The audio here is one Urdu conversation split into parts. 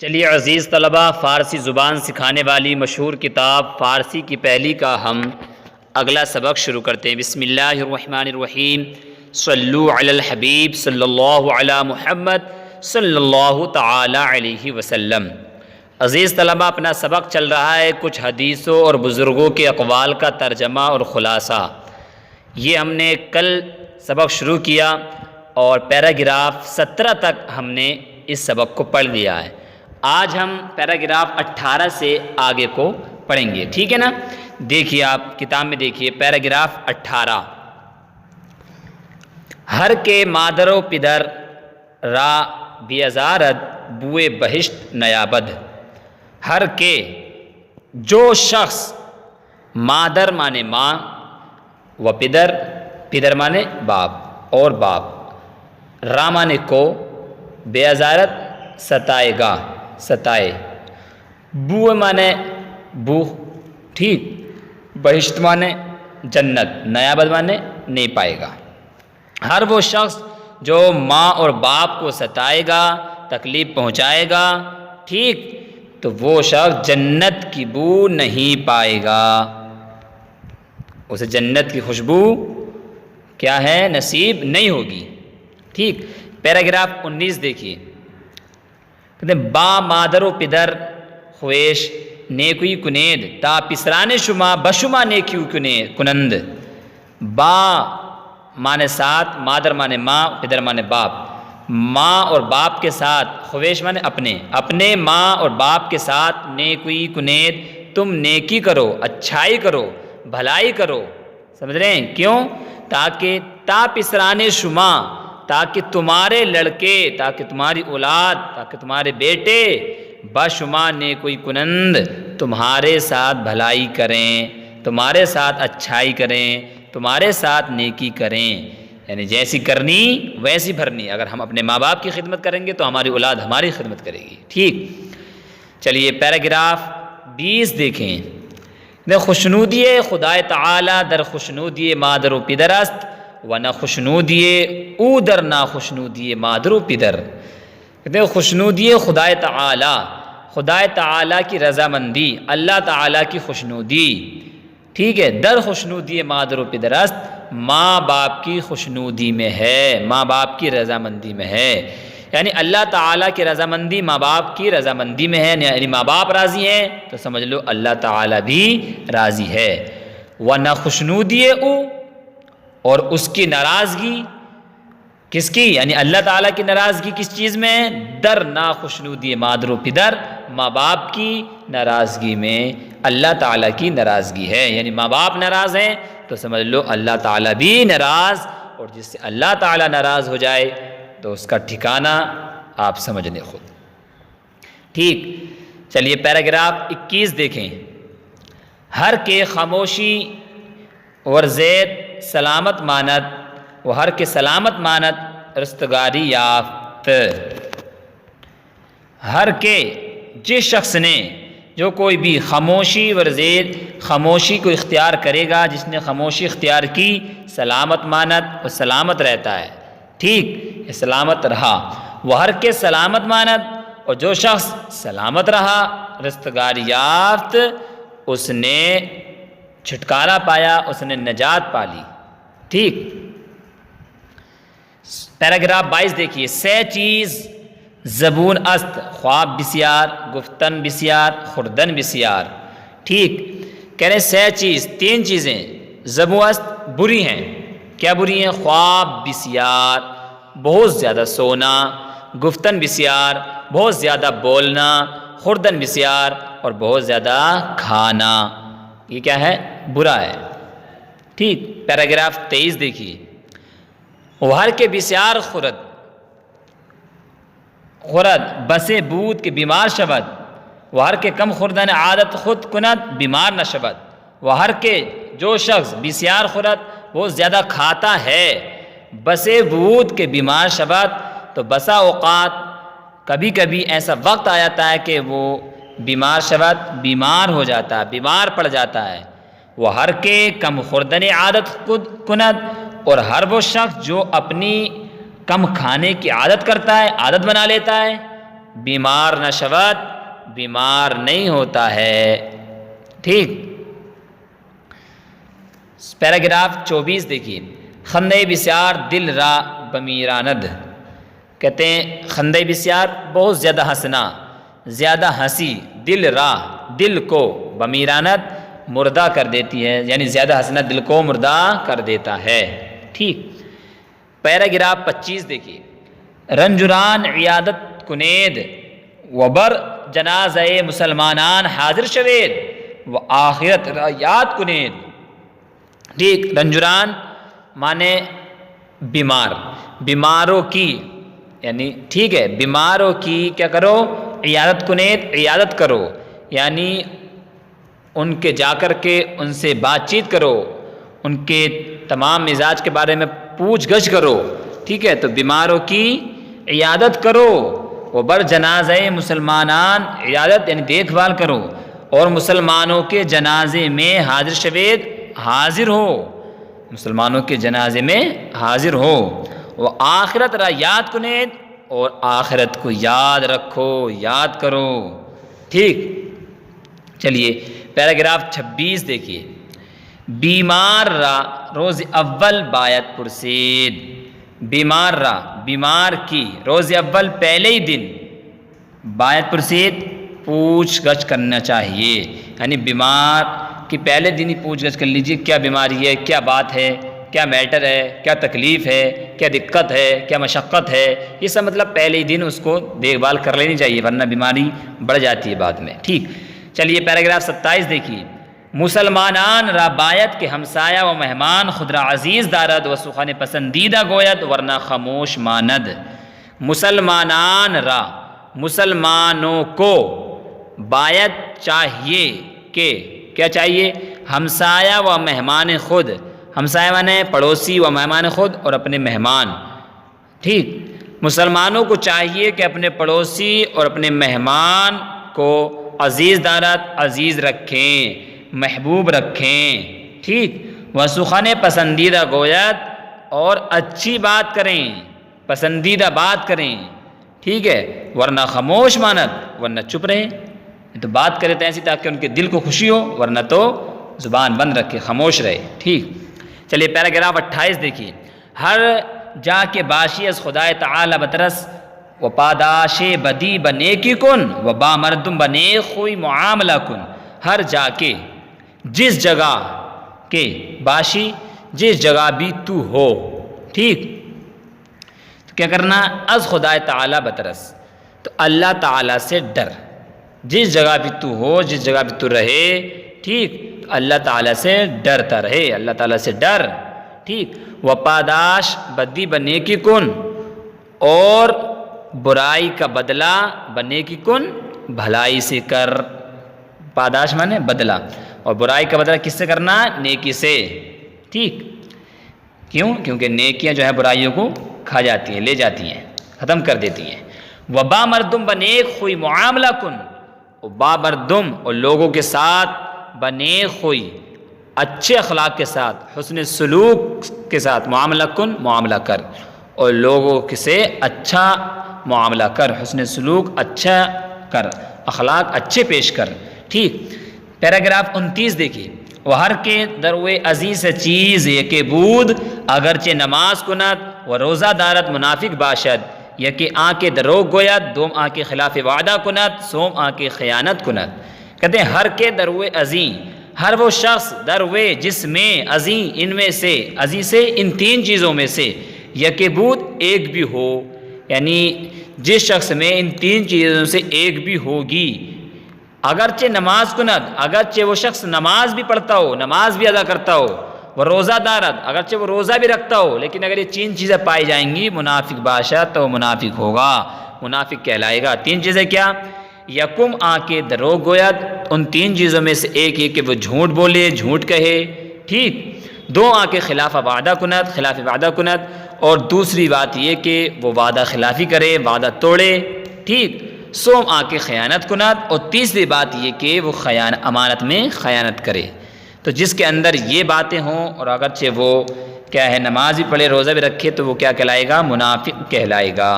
چلیے عزیز طلبہ، فارسی زبان سکھانے والی مشہور کتاب فارسی کی پہلی کا ہم اگلا سبق شروع کرتے ہیں۔ بسم اللہ الرحمن الرحیم، صلو علی الحبیب صلی اللہ علی محمد صلی اللہ تعالی علیہ وسلم۔ عزیز طلبہ، اپنا سبق چل رہا ہے کچھ حدیثوں اور بزرگوں کے اقوال کا ترجمہ اور خلاصہ۔ یہ ہم نے کل سبق شروع کیا اور پیراگراف 17 تک ہم نے اس سبق کو پڑھ لیا ہے۔ آج ہم پیراگراف 18 سے آگے کو پڑھیں گے، ٹھیک ہے نا؟ دیکھیے، آپ کتاب میں دیکھیے پیراگراف 18۔ ہر کے مادر و پدر را بیازارد بوئے بہشت نیابد۔ ہر کے جو شخص، مادر مانے ماں و پدر، پدر مانے باپ اور باپ، را مانے کو، بیازارت ستائے گا، ستائے، بو مانے بو، ٹھیک، بہشت مانے جنت، نیابت مانے نہیں پائے گا۔ ہر وہ شخص جو ماں اور باپ کو ستائے گا، تکلیف پہنچائے گا، ٹھیک، تو وہ شخص جنت کی بو نہیں پائے گا، اسے جنت کی خوشبو کیا ہے، نصیب نہیں ہوگی، ٹھیک۔ پیراگراف 19 دیکھیے، کہتے ہیں با مادر و پدر خویش نیکوی کنید تا پسران شما بشما نیکوی کنند۔ با مانے ساتھ، مادر مانے ماں، پدر مانے باپ، ماں اور باپ کے ساتھ، خویش مانے اپنے ماں اور باپ کے ساتھ، نیکوی کنید تم نیکی کرو، اچھائی کرو، بھلائی کرو، سمجھ رہے ہیں؟ کیوں؟ تاکہ تا پسران شما، تاکہ تمہارے لڑکے، تاکہ تمہاری اولاد، تاکہ تمہارے بیٹے، بشما نیکوئی کنند، تمہارے ساتھ بھلائی کریں، تمہارے ساتھ اچھائی کریں، تمہارے ساتھ نیکی کریں، یعنی جیسی کرنی ویسی بھرنی۔ اگر ہم اپنے ماں باپ کی خدمت کریں گے تو ہماری اولاد ہماری خدمت کرے گی، ٹھیک۔ چلیے پیراگراف 20 دیکھیں۔ خوشنودی خدائے تعالی در خوشنودی مادر و پدر است و نہ خوشنودی او در نہ خوشنودی مادر و پدر۔ کہتے ہیں خوشنودی خدائے تعالی، خدائے تعالی کی رضامندی، اللہ تعالی کی خوشنودی، ٹھیک ہے، در خوشنودی مادر و پدر است، ماں باپ کی خوشنودی میں ہے، ماں باپ کی رضامندی میں ہے، یعنی اللہ تعالیٰ کی رضامندی ماں باپ کی رضامندی میں ہے، یعنی ماں باپ راضی ہیں تو سمجھ لو اللہ تعالیٰ بھی راضی ہے۔ وَنَا خوشنودی او، اور اس کی ناراضگی کس کی، یعنی اللہ تعالیٰ کی ناراضگی کس چیز میں؟ در نا خوشنودی مادر و پدر، ماں باپ کی ناراضگی میں اللہ تعالیٰ کی ناراضگی ہے، یعنی ماں باپ ناراض ہیں تو سمجھ لو اللہ تعالیٰ بھی ناراض، اور جس سے اللہ تعالیٰ ناراض ہو جائے تو اس کا ٹھکانہ آپ سمجھ لیں خود، ٹھیک۔ چلیے پیراگراف 21 دیکھیں۔ ہر کے خاموشی اور زید سلامت ماند، وہ ہر کے سلامت ماند رستگاری یافت۔ ہر کے جس شخص نے، جو کوئی بھی خاموشی اور زید، خاموشی کو اختیار کرے گا، جس نے خاموشی اختیار کی، سلامت ماند، وہ سلامت رہتا ہے، ٹھیک، سلامت رہا، وہ ہر کے سلامت ماند، اور جو شخص سلامت رہا، رستگاری یافت، اس نے چھٹکارا پایا، اس نے نجات پا لی، ٹھیک۔ پیراگراف 22 دیکھیے۔ سے چیز زبون است خواب بسیار، گفتن بسیار، خوردن بسیار، ٹھیک۔ کہہ رہے سے چیز، 3 چیزیں زبون است بری ہیں، کیا بری ہیں؟ خواب بسیار، بہت زیادہ سونا، گفتن بسیار، بہت زیادہ بولنا، خوردن بسیار، اور بہت زیادہ کھانا، یہ کیا ہے؟ برا ہے، ٹھیک۔ پیراگراف 23 دیکھیے۔ وہ ہر کے بسیار خورد بسے بود کے بیمار شود، وہ ہر کے کم خوردن عادت خود کند بیمار نہ شود۔ وہ ہر کے جو شخص بسیار خورد، وہ زیادہ کھاتا ہے، بسے بود کے بیمار شود، تو بسا اوقات کبھی کبھی ایسا وقت آ جاتا ہے کہ وہ بیمار شود، بیمار ہو جاتا ہے، بیمار پڑ جاتا ہے۔ وہ ہر کے کم خوردن عادت خود کند، اور ہر وہ شخص جو اپنی کم کھانے کی عادت کرتا ہے، عادت بنا لیتا ہے، بیمار نشود، بیمار نہیں ہوتا ہے۔ ٹھیک، پیراگراف 24 دیکھیے، خندۂ بسیار دل را بمیراند، کہتے ہیں خندۂ بسیار بہت زیادہ ہنسنا، زیادہ ہنسی، دل را دل کو، بمیراند مردہ کر دیتی ہے، یعنی زیادہ ہنسنا دل کو مردہ کر دیتا ہے۔ ٹھیک، پیراگراف 25 دیکھیے، رنجران عیادت کنید وبر جنازہ مسلمانان حاضر شوید و آخرت را یاد کنید۔ ٹھیک، رنجران مانے بیمار، بیماروں کی، یعنی ٹھیک ہے، بیماروں کی کیا کرو، عیادت کنید، عیادت کرو، یعنی ان کے جا کر کے ان سے بات چیت کرو، ان کے تمام مزاج کے بارے میں پوچھ گچھ کرو۔ ٹھیک ہے، تو بیماروں کی عیادت کرو، وہ بر جنازہ مسلمانان، عیادت یعنی دیکھ بھال کرو، اور مسلمانوں کے جنازے میں حاضر شوید، حاضر ہو، مسلمانوں کے جنازے میں حاضر ہو، وہ آخرت را یاد کنید، اور آخرت کو یاد رکھو، یاد کرو۔ ٹھیک، چلیے پیراگراف 26 دیکھیے، بیمار را روز اول باید پرسید، بیمار را بیمار کی، روز اول پہلے ہی دن، باید پرسید پوچھ گچھ کرنا چاہیے، یعنی بیمار کی پہلے دن ہی پوچھ گچھ کر لیجیے، کیا بیماری ہے، کیا بات ہے، کیا میٹر ہے، کیا تکلیف ہے، کیا دقت ہے، کیا مشقت ہے، یہ سب مطلب پہلے ہی دن اس کو دیکھ بھال کر لینی چاہیے، ورنہ بیماری بڑھ جاتی ہے بعد میں۔ ٹھیک، چلیے پیراگراف 27 دیکھیے، مسلمانان را باید کے ہمسایہ و مہمان خود را عزیز دارد و سخن پسندیدہ گوید ورنہ خاموش ماند۔ مسلمانان را، مسلمانوں کو، باید چاہیے کہ، کیا چاہیے، ہمسایہ و مہمان خود، ہمسایہ مانے پڑوسی، و مہمان خود اور اپنے مہمان۔ ٹھیک، مسلمانوں کو چاہیے کہ اپنے پڑوسی اور اپنے مہمان کو عزیز دارت، عزیز رکھیں، محبوب رکھیں۔ ٹھیک، وہ سخن پسندیدہ گوید، اور اچھی بات کریں، پسندیدہ بات کریں۔ ٹھیک ہے، ورنہ خاموش ماند، ورنہ چپ رہے، تو بات کرے تو ایسی تاکہ ان کے دل کو خوشی ہو، ورنہ تو زبان بند رکھے، خاموش رہے۔ ٹھیک، چلیے پیراگراف 28 دیکھیے، ہر جا کے باشی از خدائے تعالی بترس و پاداش بدی بنیکی کن و با مردم بنیک خوی معاملہ کن۔ ہر جا کے، جس جگہ کے، باشی جس جگہ بھی تو ہو، ٹھیک، تو کیا کرنا، از خدائے تعالی بترس، تو اللہ تعالیٰ سے ڈر، جس جگہ بھی تو ہو، جس جگہ بھی تو رہے، ٹھیک، تو اللہ تعالیٰ سے ڈرتا رہے، اللہ تعالیٰ سے ڈر۔ ٹھیک، و پاداش بدی بنیکی کن، اور برائی کا بدلہ بنیکی کن، بھلائی سے کر۔ پاداش مانے بدلہ، اور برائی کا بدلہ کس سے کرنا، نیکی سے۔ ٹھیک، کیوں، کیونکہ نیکیاں جو ہے برائیوں کو کھا جاتی ہیں، لے جاتی ہیں، ختم کر دیتی ہیں۔ وبا مردم بنیک خوئی معاملہ کن، وبا مردم اور لوگوں کے ساتھ، بنیک خوئی اچھے اخلاق کے ساتھ، حسن سلوک کے ساتھ، معاملہ کن معاملہ کر، اور لوگوں سے اچھا معاملہ کر، حسن سلوک اچھا کر، اخلاق اچھے پیش کر۔ ٹھیک، پیراگراف 29 دیکھیے، وہ ہر کے دروے عزیز چیز یہ کہ بود اگرچہ نماز کنت و روزہ دارت منافق باشد، یا کہ آن کے دروغ گوید، دوم آن کے خلاف وعدہ کنت، سوم آن کے خیانت کنت۔ کہتے ہیں ہر کے دروے عزیز، ہر وہ شخص دروے جس میں عزیز، ان میں سے، عزیز سے ان تین چیزوں میں سے، یا کہ بود ایک بھی ہو، یعنی جس شخص میں ان تین چیزوں سے ایک بھی ہوگی، اگرچہ نماز کنت، اگرچہ وہ شخص نماز بھی پڑھتا ہو، نماز بھی ادا کرتا ہو، وہ روزہ دارت، اگرچہ وہ روزہ بھی رکھتا ہو، لیکن اگر یہ تین چیزیں پائی جائیں گی، منافق باشا، تو منافق ہوگا، منافق کہلائے گا۔ تین چیزیں کیا، یکم آ کے دروغ گوید، ان تین چیزوں میں سے ایک یہ کہ وہ جھوٹ بولے، جھوٹ کہے، ٹھیک، دو آ کے خلاف وعدہ کنت، خلاف وعدہ کنت، اور دوسری بات یہ کہ وہ وعدہ خلافی کرے، وعدہ توڑے، ٹھیک، سوم آ کے خیانت کنت، اور تیسری بات یہ کہ وہ امانت میں خیانت کرے۔ تو جس کے اندر یہ باتیں ہوں، اور اگرچہ وہ کیا ہے نماز بھی پڑھے، روزہ بھی رکھے، تو وہ کیا کہلائے گا، منافق کہلائے گا۔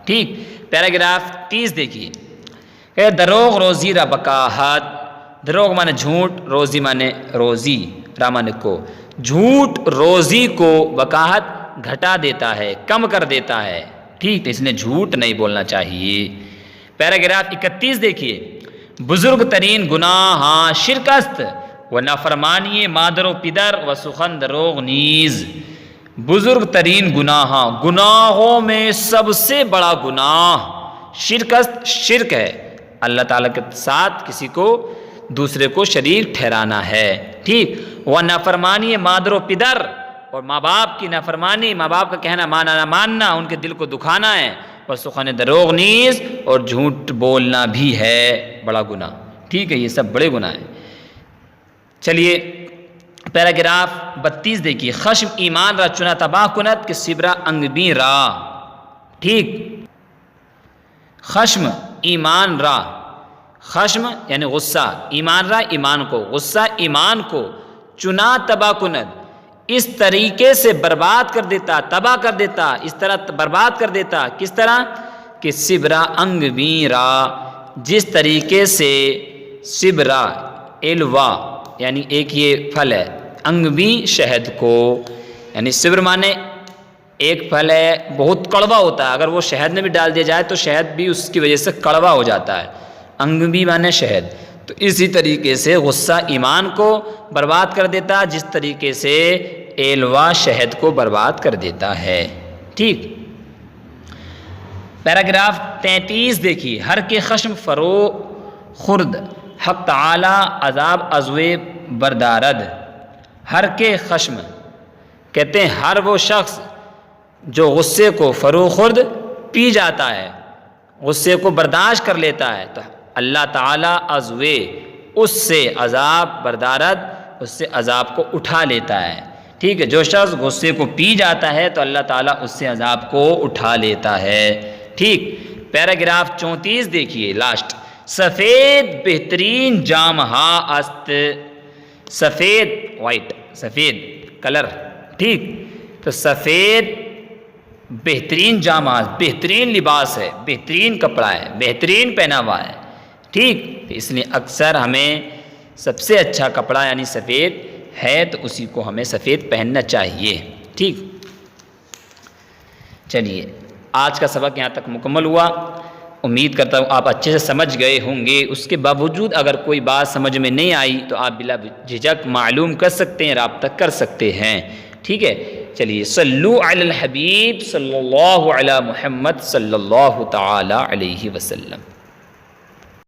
ٹھیک. پیراگراف 30 دیکھیے کہ دروغ روزی را بکاہت. دروغ مانے جھوٹ، روزی مانے روزی، را مانے کو. جھوٹ روزی کو بکاہت گھٹا دیتا ہے، کم کر دیتا ہے. ٹھیک، اس نے جھوٹ نہیں بولنا چاہیے. پیراگراف 31 دیکھیے. بزرگ ترین گناہ ہاں شرک است و نافرمانی مادر و پدر و سخن دروغ نیز. بزرگ ترین گناہ، گناہوں میں سب سے بڑا گناہ شرک است، شرک ہے. اللہ تعالیٰ کے ساتھ کسی کو دوسرے کو شریک ٹھہرانا ہے. ٹھیک. وہ نافرمانی مادر و پدر، اور ماں باپ کی نافرمانی، ماں باپ کا کہنا مانا نہ ماننا، ان کے دل کو دکھانا ہے. اور سخن دروغ نیز، اور جھوٹ بولنا بھی ہے بڑا گناہ. ٹھیک ہے، یہ سب بڑے گناہ ہیں. چلیے پیراگراف 32 دیکھیے. خشم ایمان را چنا تباہ کنت کہ صبرا انگ بی را. ٹھیک. خشم ایمان را، خشم یعنی غصہ، ایمان را ایمان کو، غصہ ایمان کو، چنا تباہ کنت اس طریقے سے برباد کر دیتا، تباہ کر دیتا، اس طرح برباد کر دیتا. کس طرح کہ صبرا انگ بی را، جس طریقے سے صبرا الوا یعنی ایک یہ پھل ہے، انگ بھی شہد کو، یعنی صبر مانے ایک پھل ہے بہت کڑوا ہوتا ہے، اگر وہ شہد میں بھی ڈال دیا جائے تو شہد بھی اس کی وجہ سے کڑوا ہو جاتا ہے. انگ بھی مانے شہد. تو اسی طریقے سے غصہ ایمان کو برباد کر دیتا جس طریقے سے ایلوا شہد کو برباد کر دیتا ہے. ٹھیک. پیراگراف 33 دیکھیے. ہر کے خشم فرو خرد حق تعالی عذاب ازوے بردارد. ہر کے خشم کہتے ہیں ہر وہ شخص جو غصے کو فرو خرد پی جاتا ہے، غصے کو برداشت کر لیتا ہے، تو اللہ تعالیٰ ازوے اس سے عذاب بردارد، اس سے عذاب کو اٹھا لیتا ہے. ٹھیک ہے. جو شخص غصے کو پی جاتا ہے تو اللہ تعالیٰ اس سے عذاب کو اٹھا لیتا ہے. ٹھیک. پیراگراف 34 دیکھیے لاسٹ. سفید بہترین جام ہا است. سفید وائٹ، سفید کلر. ٹھیک. تو سفید بہترین جامہ، بہترین لباس ہے، بہترین کپڑا ہے، بہترین پہناوا ہے. ٹھیک. اس لیے اکثر ہمیں سب سے اچھا کپڑا یعنی سفید ہے تو اسی کو ہمیں سفید پہننا چاہیے. ٹھیک. چلیے آج کا سبق یہاں تک مکمل ہوا. امید کرتا ہوں آپ اچھے سے سمجھ گئے ہوں گے. اس کے باوجود اگر کوئی بات سمجھ میں نہیں آئی تو آپ بلا جھجک معلوم کر سکتے ہیں، رابطہ کر سکتے ہیں. ٹھیک ہے. چلیے صلو علی الحبیب صلی اللہ علی محمد صلی اللہ تعالی علیہ وسلم.